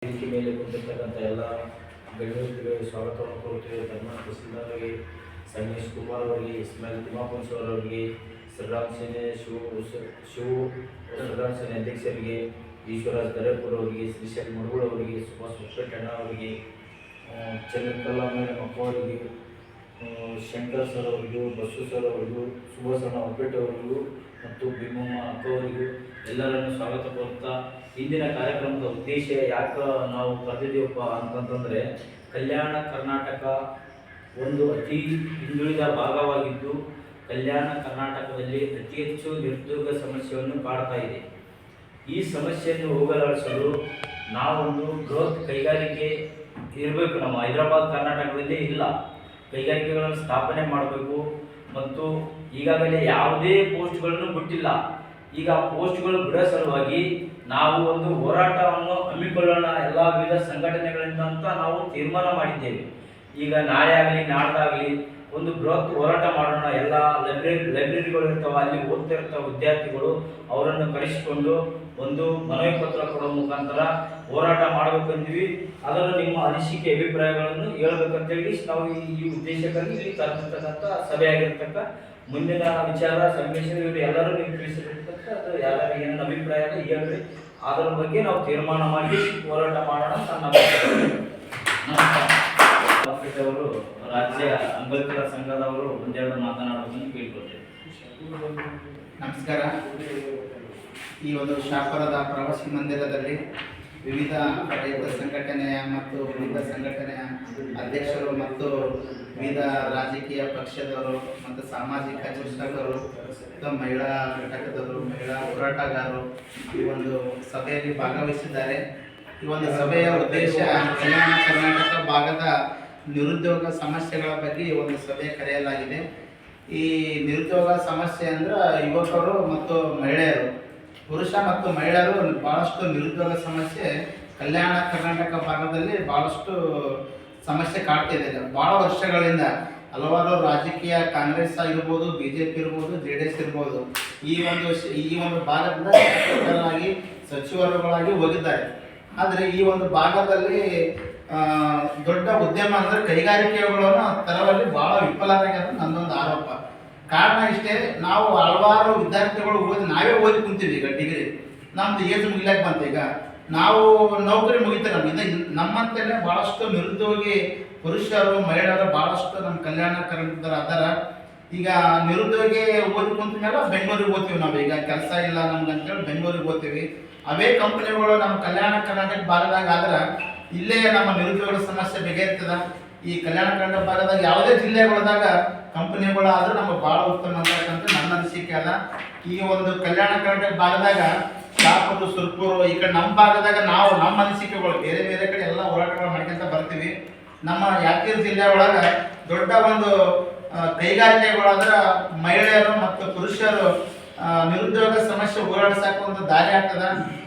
ವೇದಿಕೆ ಮೇಲೆ ಕುಂತಿರ್ತಕ್ಕಂಥ ಎಲ್ಲ ಗಣ್ಯರಿಗೆ ಸ್ವಾಗತವನ್ನು ಕೋರುತ್ತೇವೆ. ಧರ್ಮ ತಹಸೀಲ್ದಾರ್ ಅವರಿಗೆ, ಸಂಗಮೇಶ್ ಕುಮಾರ್ ಅವರಿಗೆ, ಇಸ್ಮಾಯಿಲ್ ತಿಮ್ಮಾಪುನ್ಸರ್ ಅವರಿಗೆ, ಶ್ರೀರಾಮ್ ಸೇನೆ ಶ್ರೀರಾಮ್ ಸೇನೆ ಅಧ್ಯಕ್ಷರಿಗೆ, ಈಶ್ವರಾಜ್ ದರೇಪುರ ಅವರಿಗೆ, ಶ್ರೀಶೈಲ್ ಮಡುಗುಳ ಅವರಿಗೆ, ಸುಭಾಷ್ ಉಪ್ಪೆಟ್ಟಣ್ಣ ಅವರಿಗೆ, ಚಂದ್ರಕಲಾ ಮೇಡಮ್ ಅಪ್ಪ ಅವರಿಗೆ, ಶಂಕರ್ ಸರ್ ಅವರಿಗೂ, ಬಸ್ಸು ಸರ್ ಅವರಿಗೂ, ಸುಭಾಷಣ್ಣ ಒಬ್ಬೆಟ್ಟು ಅವರಿಗೂ ಮತ್ತು ಭೀಮಮ್ಮ ಅಕ್ಕ ಅವರಿಗೂ ಎಲ್ಲರನ್ನು ಸ್ವಾಗತ ಕೋರುತ್ತಾ, ಇಂದಿನ ಕಾರ್ಯಕ್ರಮದ ಉದ್ದೇಶ ಯಾಕೆ ನಾವು ಕರೆದಿದ್ದೀವಪ್ಪ ಅಂತಂತಂದರೆ, ಕಲ್ಯಾಣ ಕರ್ನಾಟಕ ಒಂದು ಅತಿ ಹಿಂದುಳಿದ ಭಾಗವಾಗಿದ್ದು, ಕಲ್ಯಾಣ ಕರ್ನಾಟಕದಲ್ಲಿ ಅತಿ ಹೆಚ್ಚು ನಿರುದ್ಯೋಗ ಸಮಸ್ಯೆಯನ್ನು ಕಾಡ್ತಾ ಇದೆ. ಈ ಸಮಸ್ಯೆಯನ್ನು ಹೋಗಲಾಡಿಸಲು ನಾವೊಂದು ಬೃಹತ್ ಕೈಗಾರಿಕೆ ಇರಬೇಕು. ನಮ್ಮ ಹೈದರಾಬಾದ್ ಕರ್ನಾಟಕದಲ್ಲಿ ಇಲ್ಲ, ಕೈಗಾರಿಕೆಗಳನ್ನು ಸ್ಥಾಪನೆ ಮಾಡಬೇಕು. ಮತ್ತು ಈಗಾಗಲೇ ಯಾವುದೇ ಪೋಸ್ಟ್ಗಳನ್ನು ಬಿಟ್ಟಿಲ್ಲ. ಈಗ ಪೋಸ್ಟ್ಗಳು ಬಿಡೋ ಸಲುವಾಗಿ ನಾವು ಒಂದು ಹೋರಾಟವನ್ನು ಹಮ್ಮಿಕೊಳ್ಳೋಣ ಎಲ್ಲ ವಿವಿಧ ಸಂಘಟನೆಗಳಿಂದ ಅಂತ ನಾವು ತೀರ್ಮಾನ ಮಾಡಿದ್ದೇವೆ. ಈಗ ನಾಳೆ ಆಗಲಿ ನಾಡ್ದಾಗಲಿ ಒಂದು ಬೃಹತ್ ಹೋರಾಟ ಮಾಡೋಣ. ಎಲ್ಲ ಲೈಬ್ರರಿಗಳು ಇರ್ತಾವೆ, ಅಲ್ಲಿ ಓದ್ತಿರ್ತಾವೆ ವಿದ್ಯಾರ್ಥಿಗಳು, ಅವರನ್ನು ಕರೆಸಿಕೊಂಡು ಒಂದು ಮನವಿ ಪತ್ರ ಕೊಡೋ ಮುಖಾಂತರ ಹೋರಾಟ ಮಾಡಬೇಕಂತೀವಿ. ಅದನ್ನು ನಿಮ್ಮ ಅನಿಸಿಕೆ ಅಭಿಪ್ರಾಯಗಳನ್ನು ಹೇಳ್ಬೇಕಂತೇಳಿ ನಾವು ಈ ಉದ್ದೇಶಕ್ಕಾಗಿ ಇಲ್ಲಿ ಕರೆದಿರ್ತಕ್ಕಂಥ ಸಭೆಯಾಗಿರ್ತಕ್ಕ ಮುಂದಿನ ವಿಚಾರ ಸಂಗಮೇಶ್ವರ ಇವರು ಎಲ್ಲರೂ ನೀವು ತಿಳಿಸಿರ್ತಕ್ಕಂಥ ಅದು ಯಾರು ಏನೇನು ಅಭಿಪ್ರಾಯ ಹೇಳ್ರಿ, ಅದರ ಬಗ್ಗೆ ನಾವು ತೀರ್ಮಾನ ಮಾಡಿ ಹೋರಾಟ ಮಾಡೋಣ. ಅವರು ರಾಜ್ಯ ಅಂಬೇಡ್ಕರ್ ಸಂಘದವರು ಒಂದೆರಡು ಮಾತನಾಡೋದನ್ನು ಕೇಳ್ಕೊಳ್ತೇವೆ. ನಮಸ್ಕಾರ. ಈ ಒಂದು ಶಾಪುರದ ಪ್ರವಾಸಿ ಮಂದಿರದಲ್ಲಿ ವಿವಿಧ ರೈತ ಸಂಘಟನೆಯ ಮತ್ತು ವಿವಿಧ ಸಂಘಟನೆಯ ಅಧ್ಯಕ್ಷರು ಮತ್ತು ವಿವಿಧ ರಾಜಕೀಯ ಪಕ್ಷದವರು ಮತ್ತು ಸಾಮಾಜಿಕ ಚಿಂತಕರು ಮತ್ತು ಮಹಿಳಾ ಘಟಕದವರು, ಮಹಿಳಾ ಹೋರಾಟಗಾರರು ಈ ಒಂದು ಸಭೆಯಲ್ಲಿ ಭಾಗವಹಿಸಿದ್ದಾರೆ. ಈ ಒಂದು ಸಭೆಯ ಉದ್ದೇಶ ಕಲ್ಯಾಣ ಕರ್ನಾಟಕ ಭಾಗದ ನಿರುದ್ಯೋಗ ಸಮಸ್ಯೆಗಳ ಬಗ್ಗೆ ಒಂದು ಸಭೆ ಕರೆಯಲಾಗಿದೆ. ಈ ನಿರುದ್ಯೋಗ ಸಮಸ್ಯೆ ಅಂದ್ರೆ ಯುವಕರು ಮತ್ತು ಮಹಿಳೆಯರು, ಪುರುಷ ಮತ್ತು ಮಹಿಳೆಯರು ಭಾಳಷ್ಟು ನಿರುದ್ಯೋಗ ಸಮಸ್ಯೆ ಕಲ್ಯಾಣ ಕರ್ನಾಟಕ ಭಾಗದಲ್ಲಿ ಭಾಳಷ್ಟು ಸಮಸ್ಯೆ ಕಾಡ್ತಿದೆ. ಭಾಳ ವರ್ಷಗಳಿಂದ ಹಲವಾರು ರಾಜಕೀಯ, ಕಾಂಗ್ರೆಸ್ ಆಗಿರ್ಬೋದು, BJP ಇರ್ಬೋದು, JDS ಇರ್ಬೋದು, ಈ ಒಂದು ಭಾಗದಿಂದ ಶಾಸಕರಾಗಿ ಸಚಿವರುಗಳಾಗಿ ಹೋಗಿದ್ದಾರೆ. ಆದರೆ ಈ ಒಂದು ಭಾಗದಲ್ಲಿ ದೊಡ್ಡ ಉದ್ಯಮ ಅಂದರೆ ಕೈಗಾರಿಕೆಗಳನ್ನು ತರುವಲ್ಲಿ ಭಾಳ ವಿಫಲರಾಗ್ಯದ ನನ್ನೊಂದು ಆರೋಪ. ಕಾರಣ ಇಷ್ಟೇ, ನಾವು ಹಲವಾರು ವಿದ್ಯಾರ್ಥಿಗಳು ನಾವೇ ಓದಿ ಕುಂತೀವಿ. ಈಗ ಡಿಗ್ರಿ ನಮ್ದು ಏಜ್ ಮುಗಿಲಕ್ಕೆ ಬಂತು. ಈಗ ನಾವು ನೌಕರಿ ಮುಗಿತಾರೆ. ನಮ್ಮಂತೆಯೇ ಭಾಳಷ್ಟು ನಿರುದ್ಯೋಗಿ ಪುರುಷರು, ಮಹಿಳೆಯರು ಭಾಳಷ್ಟು ನಮ್ಮ ಕಲ್ಯಾಣ ಕರ್ನಾಟಕದ ಅದರ. ಈಗ ನಿರುದ್ಯೋಗಿ ಓದಿ ಕುಂತ ಮೇಲೆ ಬೆಂಗಳೂರಿಗೆ ಹೋಗ್ತೀವಿ ನಾವು. ಈಗ ಕೆಲಸ ಇಲ್ಲ ನಮ್ಗೆ ಅಂತೇಳಿ ಬೆಂಗಳೂರಿಗೆ ಹೋಗ್ತೀವಿ. ಅವೇ ಕಂಪನಿಗಳು ನಮ್ಮ ಕಲ್ಯಾಣ ಕರ್ನಾಟಕ ಭಾಗದಾಗ ಆದ್ರೆ ಇಲ್ಲೇ ನಮ್ಮ ನಿರುದ್ಯೋಗ ಸಮಸ್ಯೆ ಬಗೆಹರಿತದ. ಈ ಕಲ್ಯಾಣ ಕರ್ನಾಟಕ ಭಾಗದಾಗ ಯಾವುದೇ ಜಿಲ್ಲೆಗಳದಾಗ ಕಂಪನಿಗಳು ಆದ್ರೆ ನಮಗೆ ಭಾಳ ಉತ್ತಮ ಅಂತಕ್ಕಂಥ ನನ್ನ ಅನಿಸಿಕೆ ಅದ. ಈ ಒಂದು ಕಲ್ಯಾಣ ಕರ್ನಾಟಕ ಭಾಗದಾಗ ಶಾಪುರ, ಸುರ್ಪುರು ಈ ಕಡೆ ನಮ್ಮ ಭಾಗದಾಗ ನಾವು ನಮ್ಮ ಅನಿಸಿಕೆಗಳು ಬೇರೆ ಬೇರೆ ಕಡೆ ಎಲ್ಲ ಹೋರಾಟಗಳು ಮಾಡ್ಕೊಂತ ಬರ್ತೀವಿ. ನಮ್ಮ ಯಾದಗಿರಿ ಜಿಲ್ಲೆ ಒಳಗೆ ದೊಡ್ಡ ಒಂದು ಕೈಗಾರಿಕೆಗಳಾದ್ರೆ ಮಹಿಳೆಯರು ಮತ್ತು ಪುರುಷರು ನಿರುದ್ಯೋಗ ಸಮಸ್ಯೆ ಹೋರಾಡಿಸಕ್ಕೆ ಒಂದು ದಾರಿ ಆಗ್ತದ.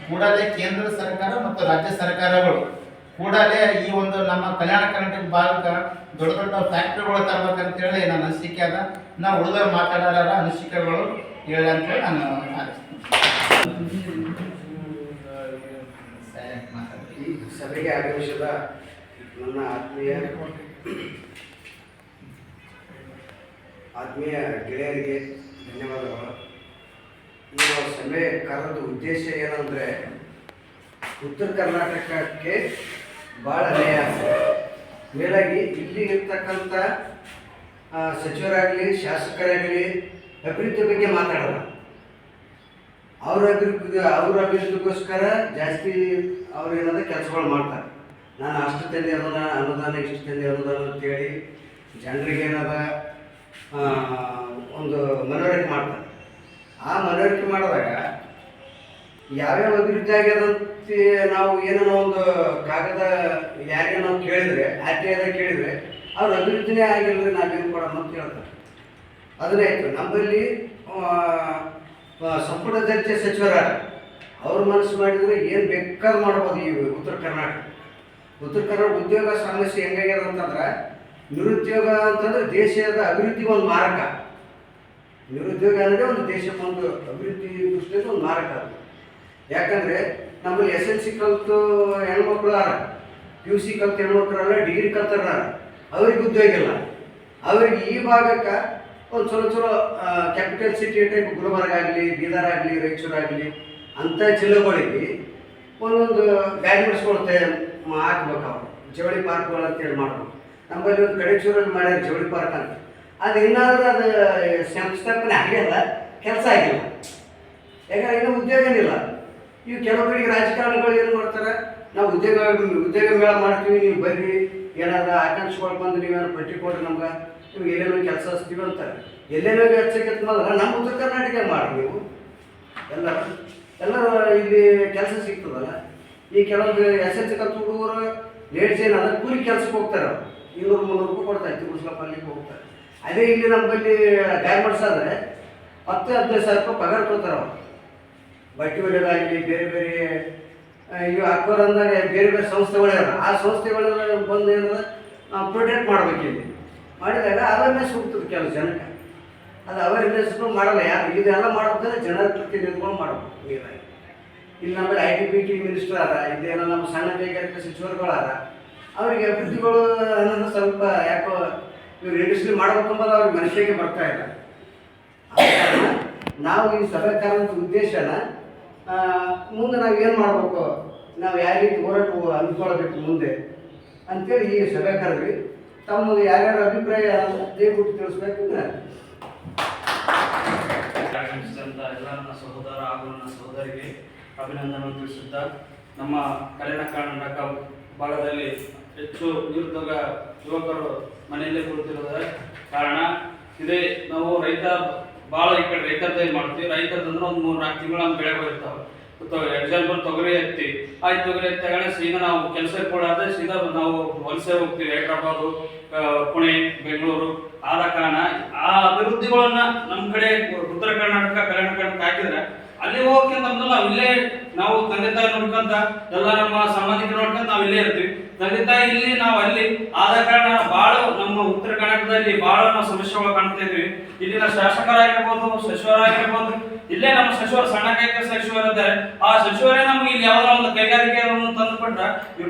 ಕೂಡಲೇ ಕೇಂದ್ರ ಸರ್ಕಾರ ಮತ್ತು ರಾಜ್ಯ ಸರ್ಕಾರಗಳು ಕೂಡಲೇ ಈ ಒಂದು ನಮ್ಮ ಕಲ್ಯಾಣ ಕರ್ನಾಟಕ ಭಾಗಕ್ಕೆ ದೊಡ್ಡ ದೊಡ್ಡ ಫ್ಯಾಕ್ಟ್ರಿಗಳು ತರಬೇಕಂತೇಳಿ ನನ್ನ ಅನಿಸಿಕೆ ಅದ. ನಾವು ಉಳಿದವರು ಮಾತಾಡೋರ ಅನಿಸಿಕೆಗಳು ಹೇಳಿ ಅಂತೇಳಿ ನಾನು ಈ ಸಭೆಗೆ ಆಗಮಿಸಿದ ನನ್ನ ಆತ್ಮೀಯ ಗೆಳೆಯರಿಗೆ ಧನ್ಯವಾದಗಳು. ಈ ಸಭೆ ಕರೆದ ಉದ್ದೇಶ ಏನಂದರೆ, ಉತ್ತರ ಕರ್ನಾಟಕಕ್ಕೆ ಭಾಳ ಅನ್ಯಾಯ ಆಗ್ತದೆ. ಮೇಲಾಗಿ ಇಲ್ಲಿ ಇರ್ತಕ್ಕಂಥ ಸಚಿವರಾಗಲಿ, ಶಾಸಕರಾಗಲಿ ಅಭಿವೃದ್ಧಿ ಬಗ್ಗೆ ಮಾತಾಡೋಣ. ಅವ್ರ ಅಭಿವೃದ್ಧಿಗೋಸ್ಕರ ಜಾಸ್ತಿ ಅವ್ರು ಏನಾದ್ರು ಕೆಲಸಗಳು ಮಾಡ್ತಾರೆ. ನಾನು ಅಷ್ಟು ತಂದೆ ಅನುದಾನ ಇಷ್ಟು ತಂದೆ ಅನುದಾನ ಅಂತೇಳಿ ಜನರಿಗೆ ಏನದ ಒಂದು ಮನವರಿಕೆ ಮಾಡ್ತಾರೆ. ಆ ಮನವರಿಕೆ ಮಾಡಿದಾಗ ಯಾವ್ಯಾವ ಅಭಿವೃದ್ಧಿ ಆಗ್ಯದಂತ ನಾವು ಏನೋ ಒಂದು ಕಾಗದ ಯಾರಿಗೆ ನಾವು ಕೇಳಿದರೆ, ಆರ್ಟಿಐದ ಕೇಳಿದರೆ ಅವ್ರು ಅಭಿವೃದ್ಧಿನೇ ಆಗಿಲ್ಲದ್ರೆ ನಾವೇನು ಕೊಡೋಣ ಅಂತ ಹೇಳ್ತಾರೆ. ಅದನ್ನೇ ಆಯಿತು. ನಮ್ಮಲ್ಲಿ ಸಂಪುಟ ದರ್ಜೆ ಸಚಿವರಾಗ ಅವ್ರ ಮನಸ್ಸು ಮಾಡಿದರೆ ಏನು ಬೇಕಾದ್ರೂ ಮಾಡ್ಬೋದು. ಈ ಉತ್ತರ ಕರ್ನಾಟಕ ಉದ್ಯೋಗ ಸಮಸ್ಯೆ ಹೆಂಗಾಗ್ಯದ ಅಂತಂದ್ರೆ, ನಿರುದ್ಯೋಗ ಅಂತಂದ್ರೆ ದೇಶದ ಅಭಿವೃದ್ಧಿಗೆ ಒಂದು ಮಾರಕ. ನಿರುದ್ಯೋಗ ಅಂದರೆ ಒಂದು ದೇಶಕ್ಕೊಂದು ಅಭಿವೃದ್ಧಿ ದೃಷ್ಟಿಯಿಂದ ಒಂದು ಮಾರಕ. ಯಾಕಂದರೆ ನಮ್ಮಲ್ಲಿ SLC ಕಲಿತು ಹೆಣ್ಮಕ್ಳು ಅರ, PUC ಕಲಿತು ಹೆಣ್ಮಕ್ಳು ಅಲ್ಲ, ಡಿಗ್ರಿ ಕಲ್ತಾರ, ಅವ್ರಿಗೆ ಉದ್ಯೋಗ ಇಲ್ಲ. ಅವ್ರಿಗೆ ಈ ಭಾಗಕ್ಕೆ ಒಂದು ಚಲೋ ಕ್ಯಾಪಿಟಲ್ ಸಿಟಿ ಟೈಪ್ ಗುಲ್ಬರ್ಗ ಆಗಲಿ, ಬೀದರ್ ಆಗಲಿ, ರಾಯಚೂರಾಗಲಿ ಅಂಥ ಜಿಲ್ಲೆಗಳಿಗೆ ಒಂದೊಂದು ಗಾರ್ಮೆಂಟ್ಸ್ಗಳು ಹಾಕ್ಬೇಕು. ಅವರು ಜವಳಿ ಪಾರ್ಕ್ಗಳು ಅಂತೇಳಿ ಮಾಡ್ಬೇಕು. ನಮ್ಮಲ್ಲಿ ಒಂದು ಕಡೆಚೂರಲ್ಲಿ ಮಾಡ್ಯಾರ ಜವಳಿ ಪಾರ್ಕ್ ಅಂತ. ಅದು ಇನ್ನಾದರೂ ಅದು ಸಂಸ್ಥಾಪನೆ ಆಗಿಲ್ಲ, ಕೆಲಸ ಆಗಿಲ್ಲ. ಯಾಕಂದ್ರೆ ಇನ್ನೂ ಉದ್ಯೋಗನಿಲ್ಲ. ಇವು ಕೆಲವು ಕಡೆಗೆ ರಾಜಕಾರಣಿಗಳು ಏನು ಮಾಡ್ತಾರೆ, ನಾವು ಉದ್ಯೋಗ ಮೇಳ ಮಾಡ್ತೀವಿ, ನೀವು ಬರ್ರಿ, ಏನಾದ್ರು ಆಕಾಂಕ್ಷೆಗಳು ಬಂದು ನೀವೇನಾದ್ರು ಪಟ್ಟಿ ಕೊಡ್ರಿ ನಮ್ಗೆ, ನಿಮ್ಗೆ ಎಲ್ಲೇನೋ ಕೆಲಸ ಹಚ್ತೀವಿ ಅಂತಾರೆ. ಎಲ್ಲೇನೋ ಹಚ್ಚಕ್ಕೆ ಮೊದಲ ನಮ್ಮ ಉತ್ತರ ಕರ್ನಾಟಕ ಮಾಡಿ ನೀವು ಎಲ್ಲರೂ ಇಲ್ಲಿ ಕೆಲಸ ಸಿಗ್ತದಲ್ಲ. ಈ ಕೆಲವೊಂದು SLC ಕಲ್ತು ಹುಡುಗರು ಲೇಡೀಸ್ ಏನು ಅದ ಕೂಲಿ ಕೆಲ್ಸಕ್ಕೆ ಹೋಗ್ತಾರೆ. 200-300 ರೂಪಾಯಿ ಕೊಡ್ತಾರೆ, ತಿರುಗಿಸ್ಲಪ್ಪ ಅಲ್ಲಿಗೆ ಹೋಗ್ತಾರೆ. ಅದೇ ಇಲ್ಲಿ ನಮ್ಮಲ್ಲಿ ಗಾರ್ಮೆಂಟ್ಸ್ ಆದರೆ 10-15 ಸಾವಿರ ರೂಪಾಯಿ ಪಗಾರ ಕೊಡ್ತಾರೆ. ಅವರು ಬಟ್ಟೆ ಹೊಲಿಯೋದಾಗಲಿ, ಬೇರೆ ಬೇರೆ ಇವು ಅಕ್ಬರ್ ಅಂದಾಗ ಬೇರೆ ಬೇರೆ ಸಂಸ್ಥೆಗಳಿವೆ. ಆ ಸಂಸ್ಥೆಗಳೆಲ್ಲ ಬಂದು ಏನದ ನಾವು ಪ್ರೊಟೆಕ್ಟ್ ಮಾಡ್ಬೇಕಿಲ್ಲಿ. ಮಾಡಿದಾಗ ಅವೇರ್ನೆಸ್ ಹೋಗ್ತದೆ ಕೆಲವು ಜನಕ್ಕೆ. ಅದು ಅವೇರ್ನೆಸ್ನು ಮಾಡಲ್ಲ ಯಾರು. ಇದೆಲ್ಲ ಮಾಡ್ಬೇಕಂದ್ರೆ ಜನರ ಪ್ರತಿನಿಧಿಗಳು ಮಾಡ್ಬೇಕು. ನೀರಾಗಿ ಇಲ್ಲಿ ನಮ್ಮಲ್ಲಿ ITBT ಮಿನಿಸ್ಟರ್ ಅದ, ಇದೇನೋ ನಮ್ಮ ಸಣ್ಣ ಕೈಗಾರಿಕಾ ಸಚಿವರುಗಳು ಅದ. ಅವರಿಗೆ ಅಭಿವೃದ್ಧಿಗಳು ಅನ್ನೋದು ಸ್ವಲ್ಪ ಯಾಕೋ ಇವ್ರು ಇಂಡಸ್ಟ್ರಿ ಮಾಡ್ಬೇಕಂಬುದು ಅವ್ರಿಗೆ ಮನುಷ್ಯಗೆ ಬರ್ತಾ ಇಲ್ಲ. ನಾವು ಈ ಸಭೆ ಕಾರಣದ ಉದ್ದೇಶನ ಮುಂದೆ ನಾವು ಏನು ಮಾಡಬೇಕು, ನಾವು ಯಾವ ರೀತಿ ಹೋರಾಟ ಅಂದ್ಕೊಳ್ಬೇಕು ಮುಂದೆ ಅಂತೇಳಿ ಈ ಸಭೆ ಕರೆದ್ವಿ. ತಮ್ಮದು ಯಾರ್ಯಾರ ಅಭಿಪ್ರಾಯ ದಯವಿಟ್ಟು ತಿಳಿಸ್ಬೇಕು ಅಂದ್ರೆ ಆಗಮಿಸಿದಂಥ ಎಲ್ಲ ನನ್ನ ಸಹೋದರ ಹಾಗೂ ನನ್ನ ಸಹೋದರಿಗೆ ಅಭಿನಂದನೆ ತಿಳಿಸುತ್ತಾ, ನಮ್ಮ ಕಲ್ಯಾಣ ಕರ್ನಾಟಕ ಭಾಗದಲ್ಲಿ ಹೆಚ್ಚು ನಿರುದ್ಯೋಗ ಯುವಕರು ಮನೆಯಲ್ಲೇ ಕುಳಿತಿರೋದ ಕಾರಣ ಇದೇ. ನಾವು ರೈತ ಭಾಳ ಈ ಕಡೆ ರೈತರದೇ ಮಾಡ್ತೀವಿ. ರೈತರದಂದ್ರೆ ಒಂದು 3-4 ತಿಂಗಳು ನಮ್ಮ ಬೆಳೆಗಳು ಇರ್ತಾವೆ. ಎಕ್ಸಾಂಪಲ್ ತೊಗರಿ ಎತ್ತಿ ಆಯ್ತು, ತೊಗರಿ ಎತ್ತಾಗ ಸೀದಾ ನಾವು ಕೆಲಸಕ್ಕೆ ಕೊಡಾದ್ರೆ ಸೀದಾ ನಾವು ವಲಸೆ ಹೋಗ್ತೀವಿ. ಹೈದ್ರಾಬಾದು, ಪುಣೆ, ಬೆಂಗಳೂರು. ಆದ ಕಾರಣ ಆ ಅಭಿವೃದ್ಧಿಗಳನ್ನ ನಮ್ಮ ಕಡೆ ಉತ್ತರ ಕರ್ನಾಟಕ, ಕಲ್ಯಾಣ ಕರ್ನಾಟಕ ಹಾಕಿದ್ರೆ ಅಲ್ಲಿ ಹೋಗಕ್ಕೆ ನಮ್ದು ನಾವು ಇಲ್ಲೇ ನಾವು ತಂದೆ ತಾಯಿ ನೋಡ್ಕೊಂತ ಎಲ್ಲ ನಮ್ಮ ಸಂಬಂಧಿಕರು ನೋಡ್ಕೊಂತ ನಾವು ಇಲ್ಲೇ ಇರ್ತೀವಿ. ತಂದೆ ತಾಯಿ ಇಲ್ಲಿ, ನಾವು ಅಲ್ಲಿ. ಆದ ಕಾರಣ ಭಾಳ ನಮ್ಮ ಉತ್ತರ ಕರ್ನಾಟಕದಲ್ಲಿ ಭಾಳ ನಾವು ಸಮಸ್ಯೆಗಳು ಕಾಣ್ತಾ ಇದ್ವಿ. ಇಲ್ಲಿನ ಶಾಸಕರಾಗಿರ್ಬೋದು, ಸಚಿವರಾಗಿರ್ಬೋದು, ಇಲ್ಲೇ ನಮ್ಮ ಸಚಿವರು ಸಣ್ಣ ಕೈಗಾರಿಕಾ ಸಚಿವರಿದ್ದಾರೆ. ಆ ಸಚಿವರೇ ನಮ್ಗೆ ಇಲ್ಲಿ ಯಾವುದೋ ಒಂದು ಕೈಗಾರಿಕೆಯನ್ನು ತಂದುಕೊಟ್ರ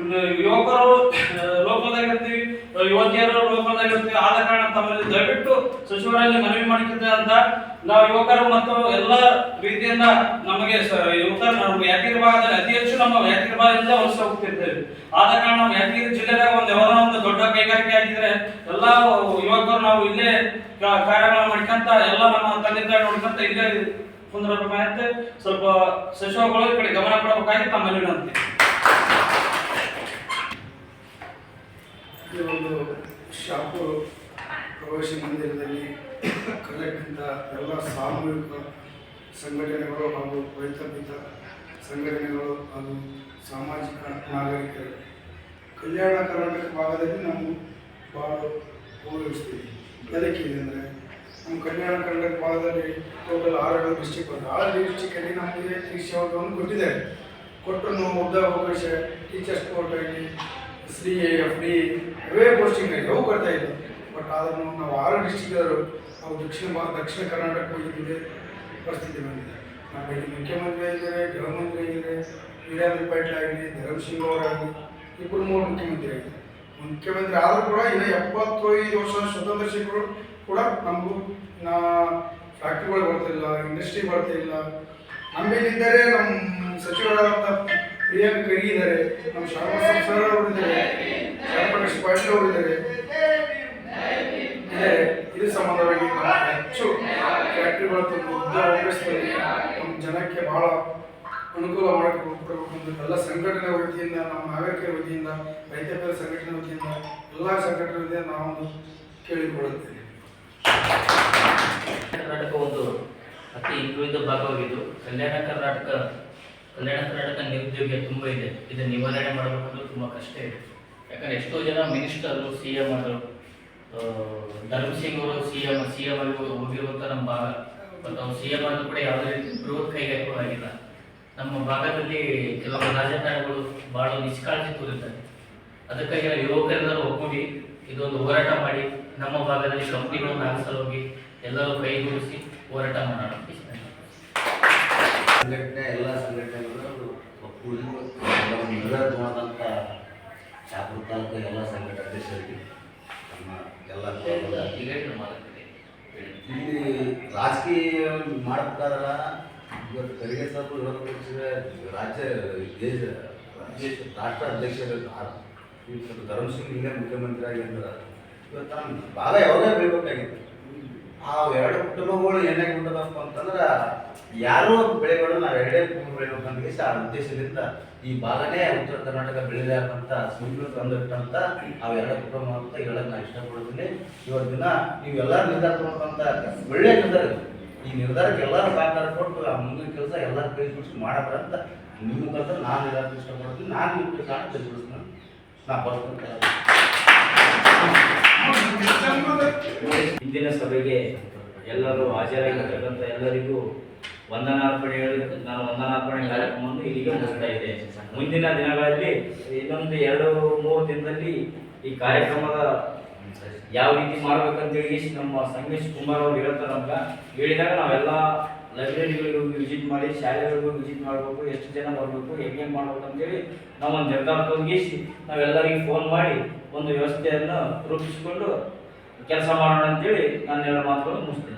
ಯುವಕರು ಲೋಕಲ್ದಾಗಿರ್ತೀವಿ, ಯುವತಿಯರು ಲೋಕಲ್ದಾಗಿರ್ತೀವಿ. ಆದ ಕಾರಣ ತಮ್ಮಲ್ಲಿ ದಯವಿಟ್ಟು ಸಚಿವರಲ್ಲಿ ಮನವಿ ಮಾಡಿರ್ತೇವೆ ಅಂತ ನಾವು ಯುವಕರು ಮತ್ತು ಎಲ್ಲ ರೀತಿಯಿಂದ ನಮಗೆ ಯುವಕರು ನಮ್ಮ ಯಾದಗಿರಿ ಭಾಗದಲ್ಲಿ ಅತಿ ಹೆಚ್ಚು ನಮ್ಮ ಯಾದಗಿರಿ ಭಾಗದಿಂದ ವಲಸೆ ಹೋಗ್ತಿರ್ತೇವೆ. ಆದ ಕಾರಣ ನಾವು ಯಾದಗಿರಿ ಜಿಲ್ಲೆದಾಗ ಯಾವ್ದಾರ ಒಂದು ದೊಡ್ಡ ಕೈಗಾರಿಕೆ ಆಗಿದ್ರೆ ಎಲ್ಲ ಯುವಕರು ನಾವು ಇಲ್ಲೇ ಕಾರ್ಯಗಳನ್ನು ಮಾಡ್ಕೊಂತ ಎಲ್ಲ ನಮ್ಮ ತಂದೆ ತಾಯಿ ನೋಡ್ಕೊಂತ ಇಲ್ಲೇ ಕುಂದ್ರಬೇಕಾಗುತ್ತೆ. ಸ್ವಲ್ಪ ಸಚಿವಗಳು ಈ ಕಡೆ ಗಮನ ಕೊಡಬೇಕಾಗಿ ತಮ್ಮಲ್ಲಿ ವಿನಂತಿ. ಈ ಒಂದು ಶಾಪುರ ಪ್ರವಾಸಿ ಮಂದಿರದಲ್ಲಿ ಕರೆಯಂಥ ಎಲ್ಲ ಸಾಮೂಹಿಕ ಸಂಘಟನೆಗಳು ಹಾಗೂ ರೈತಪಿತ ಸಂಘಟನೆಗಳು ಹಾಗೂ ಸಾಮಾಜಿಕ ನಾಗರಿಕರು ಕಲ್ಯಾಣ ಕರ್ನಾಟಕ ಭಾಗದಲ್ಲಿ ನಾವು ಭಾಳ ಗೌರವಿಸ್ತೀವಿ. ಅದಕ್ಕೆ ಅಂದರೆ ನಮ್ಮ ಕಲ್ಯಾಣ ಕರ್ನಾಟಕ ಭಾಗದಲ್ಲಿ ಟೋಟಲ್ 6 ಡಿಸ್ಟಿಕ್ ಬರ್ತದೆ. 6 ಡಿಸ್ಟಿಕಲ್ಲಿ ನಮಗೆ ಕೃಷಿ ಅವಕಾಶವನ್ನು ಕೊಟ್ಟಿದ್ದಾರೆ. ಕೊಟ್ಟು ನಾವು ಉದ್ಯೋಗಾವಕಾಶ, ಟೀಚರ್ಸ್ ಪೋರ್ಟ್ ಆಗಿ, SDA, FD ಇವೇ ಪೋಸ್ಟಿಂಗ್ ಆಗಿ ಅವು ಕೊಡ್ತಾ ಇದ್ದೆ. ಬಟ್ ಆದ್ರೂ ನಾವು 6 ಡಿಸ್ಟಿಕ್ದವರು ನಾವು ದಕ್ಷಿಣ ಕರ್ನಾಟಕ ಹೋಗಿದ್ದಿದೆ ಪರಿಸ್ಥಿತಿ ಬಂದಿದೆ. ನಮ್ಮ ಇಲ್ಲಿ ಮುಖ್ಯಮಂತ್ರಿ ಆಗಿದ್ದಾರೆ, ಗೃಹ ಮಂತ್ರಿ ಆಗಿದ್ದಾರೆ, ವೀರೇಂದ್ರ ಪಾಟೀಲ್ ಆಗಲಿ, ಧರ್ಮಸಿಂಗ್ ಅವರಾಗಲಿ, 2-3 ಮುಖ್ಯಮಂತ್ರಿ ಆಗಿದ್ದಾರೆ. ಮುಖ್ಯಮಂತ್ರಿ ಆದರೂ ಕೂಡ ಇನ್ನು 75 ವರ್ಷ ಸ್ವತಂತ್ರ ಸಿಕ್ಕರು ಕೂಡ ನಮಗೂ ಫ್ಯಾಕ್ಟ್ರಿಗಳು ಬರ್ತಿಲ್ಲ, ಇಂಡಸ್ಟ್ರಿ ಬರ್ತಿಲ್ಲ. ನಮ್ಮಲ್ಲಿದ್ದಾರೆ ನಮ್ಮ ಸಚಿವರಾದಂಥ ಪ್ರಿಯಾಂಕ ಖರ್ಗೆ ಇದ್ದಾರೆ, ನಮ್ಮ ಶ್ಯಾಮಪ್ರಸಾದ್ ಸರ್ ಅವರು ಇದ್ದಾರೆ, ಜಯಪ್ರಕಾಶ್ ಪಾಟೀಲ್ ಅವರು ಇದ್ದಾರೆ. ಇದು ಸಂಬಂಧವಾಗಿ ಹೆಚ್ಚು ಫ್ಯಾಕ್ಟ್ರಿಗಳ ಉದ್ಯೋಗದಲ್ಲಿ ನಮ್ಮ ಜನಕ್ಕೆ ಬಹಳ ಅನುಕೂಲ ಮಾಡಿಕೊಡ್ಬೇಕಂತ ಎಲ್ಲ ಸಂಘಟನೆ ವತಿಯಿಂದ, ನಮ್ಮ ನಾಗರಿಕರ ವತಿಯಿಂದ, ರೈತರ ಸಂಘಟನೆ ವತಿಯಿಂದ, ಎಲ್ಲ ಸಂಘಟನೆ ವತಿಯಿಂದ ನಾವು ಕೇಳಿಕೊಳ್ಳುತ್ತೇವೆ. ಕರ್ನಾಟಕ ಒಂದು ಅತಿ ಹಿಂದುಳಿದ ಭಾಗವಾಗಿದ್ದು ಕಲ್ಯಾಣ ಕರ್ನಾಟಕ ನಿರುದ್ಯೋಗ ತುಂಬ ಇದೆ. ಇದನ್ನು ನಿವಾರಣೆ ಮಾಡಬೇಕಂದ್ರೆ ತುಂಬ ಕಷ್ಟ ಇದೆ. ಯಾಕಂದರೆ ಎಷ್ಟೋ ಜನ ಮಿನಿಸ್ಟರು, CM ಅವರು, ಧರ್ಮಸಿಂಗ್ ಅವರು CM ಆಗಿ ಹೋಗಿರುವಂಥ ನಮ್ಮ ಭಾಗ. ಮತ್ತು ಅವ್ರು CM ಆದರೂ ಕೂಡ ಯಾವುದೇ ರೀತಿ ಬೃಹತ್ ಕೈಗಾರಿಕೆಗಳು ಆಗಿಲ್ಲ. ನಮ್ಮ ಭಾಗದಲ್ಲಿ ಕೆಲವು ರಾಜಕಾರಣಿಗಳು ಭಾಳ ನಿಷ್ಕಾಳಜಿ ತೋರಿದ್ದಾರೆ. ಅದಕ್ಕಾಗಿ ನಾವು ಯುವಕರೆಲ್ಲರೂ ಒಗ್ಗೂಡಿ ಇದೊಂದು ಹೋರಾಟ ಮಾಡಿ ನಮ್ಮ ಭಾಗದಲ್ಲಿ ಕಂಪ್ನಿಗಳನ್ನು ಆಗಿಸಲು ಹೋಗಿ ಎಲ್ಲರೂ ಕೈಗೂಡಿಸಿ ಹೋರಾಟ ಮಾಡೋಣ. ಸಂಘಟನೆ ಎಲ್ಲ ಸಂಘಟನೆಗಳು ನಿರ್ಧಾರವಾದಂಥ ಶಾಪುರ ತಾಲೂಕು ಎಲ್ಲ ಸಂಘಟನೆ ಅಧ್ಯಕ್ಷರಿಗೆ ನಮ್ಮ ಎಲ್ಲ ಇಲ್ಲಿ ರಾಜಕೀಯ ಮಾಡಬೇಕಾದ್ರೆ ಇವತ್ತು ಖರ್ಗೆ ಸಾಹೇಬರು ವಿರೋಧ ಪಕ್ಷದ ರಾಜ್ಯ ರಾಷ್ಟ್ರ ಅಧ್ಯಕ್ಷರು ಧರ್ಮಸಿಂಗ್ ಹಿಂಗೆ ಮುಖ್ಯಮಂತ್ರಿ ಆಗಿ ಅಂದ್ರೆ ಇವತ್ತು ನಮ್ಮ ಭಾಗ ಯಾವಾಗ ಬೆಳಿಬೇಕಾಗಿತ್ತು ಆ ಎರಡು ಕುಟುಂಬಗಳು ಏನಾಗಿ ಬಿಟ್ಟದಪ್ಪ ಅಂತಂದ್ರೆ ಯಾರೋ ಬೆಳೆಗಳು ನಾವು ಎರಡೇ ಕುಟುಂಬ ಬೆಳಿಬೇಕಂತ ಆ ಉದ್ದೇಶದಿಂದ ಈ ಭಾಗನೇ ಉತ್ತರ ಕರ್ನಾಟಕ ಬೆಳೆಯಲಾರಂತ ಸುಮ್ಮನೆ ತಂದಿಟ್ಟಂತ ಅವೆರಡು ಕುಟುಂಬ ಅಂತ ಹೇಳಕ್ ನಾನು ಇಷ್ಟಪಡ್ತೀನಿ. ಇವತ್ತಿನ ನೀವೆಲ್ಲರೂ ನಿರ್ಧಾರ ತಗೊಳ್ತಂತ ಒಳ್ಳೆಯ ನಿರ್ಧಾರ ಇದು. ಈ ನಿರ್ಧಾರಕ್ಕೆ ಎಲ್ಲರೂ ಸಹಕಾರ ಕೊಟ್ಟು ಆ ಮುಂದಿನ ಕೆಲಸ ಎಲ್ಲರೂ ಕೈ ಬಿಡಿಸಿ ಮಾಡಬಾರಂತ ನಿಮ್ಮ ಮುಖಾಂತರ ನಾನು ಹೇಳಕ್ಕೆ ಇಷ್ಟಪಡ್ತೀನಿ. ನಾನು ನಿಮ್ಮ ಕಾರಣ ತಿಳಿಸ್ತೀನಿ. ನಾ ಬರ್ತೀನಿ. ಇಂದಿನ ಸಭೆಗೆ ಎಲ್ಲರೂ ಹಾಜರಾಗಿರ್ತಕ್ಕಂಥ ಎಲ್ಲರಿಗೂ ವಂದನಾರ್ಪಣೆ ಹೇಳಿ ನಾನು ವಂದನಾರ್ಪಣೆ ಕಾರ್ಯಕ್ರಮವನ್ನು ಇಲ್ಲಿಗೆ ಮುಗಿಸ್ತಾ ಇದೆ. ಮುಂದಿನ ದಿನಗಳಲ್ಲಿ ಇನ್ನೊಂದು 2-3 ದಿನದಲ್ಲಿ ಈ ಕಾರ್ಯಕ್ರಮದ ಯಾವ ರೀತಿ ಮಾಡ್ಬೇಕಂತೇಳಿ ನಮ್ಮ ಸಂಗಮೇಶ್ ಕುಮಾರ್ ಅವರು ಹೇಳ್ತಾರೆ. ನಮ್ಗೆ ಹೇಳಿದಾಗ ನಾವೆಲ್ಲ ಲೈಬ್ರರಿಗಳಿಗೂ ವಿಸಿಟ್ ಮಾಡಿ ಶಾಲೆಗಳಿಗೂ ವಿಸಿಟ್ ಮಾಡಬೇಕು, ಎಷ್ಟು ಜನ ಬರಬೇಕು, ಹೆಂಗೆ ಮಾಡ್ಬೇಕು ಅಂತೇಳಿ ನಾವು ಒಂದು ನಿರ್ಧಾರ ತೊಗಿಸಿ ನಾವೆಲ್ಲರಿಗೂ ಫೋನ್ ಮಾಡಿ ಒಂದು ವ್ಯವಸ್ಥೆಯನ್ನು ರೂಪಿಸಿಕೊಂಡು ಕೆಲಸ ಮಾಡೋಣ ಅಂತೇಳಿ ನಾನು 2 ಮಾತುಗಳನ್ನು ಮುಗಿಸ್ತೇನೆ.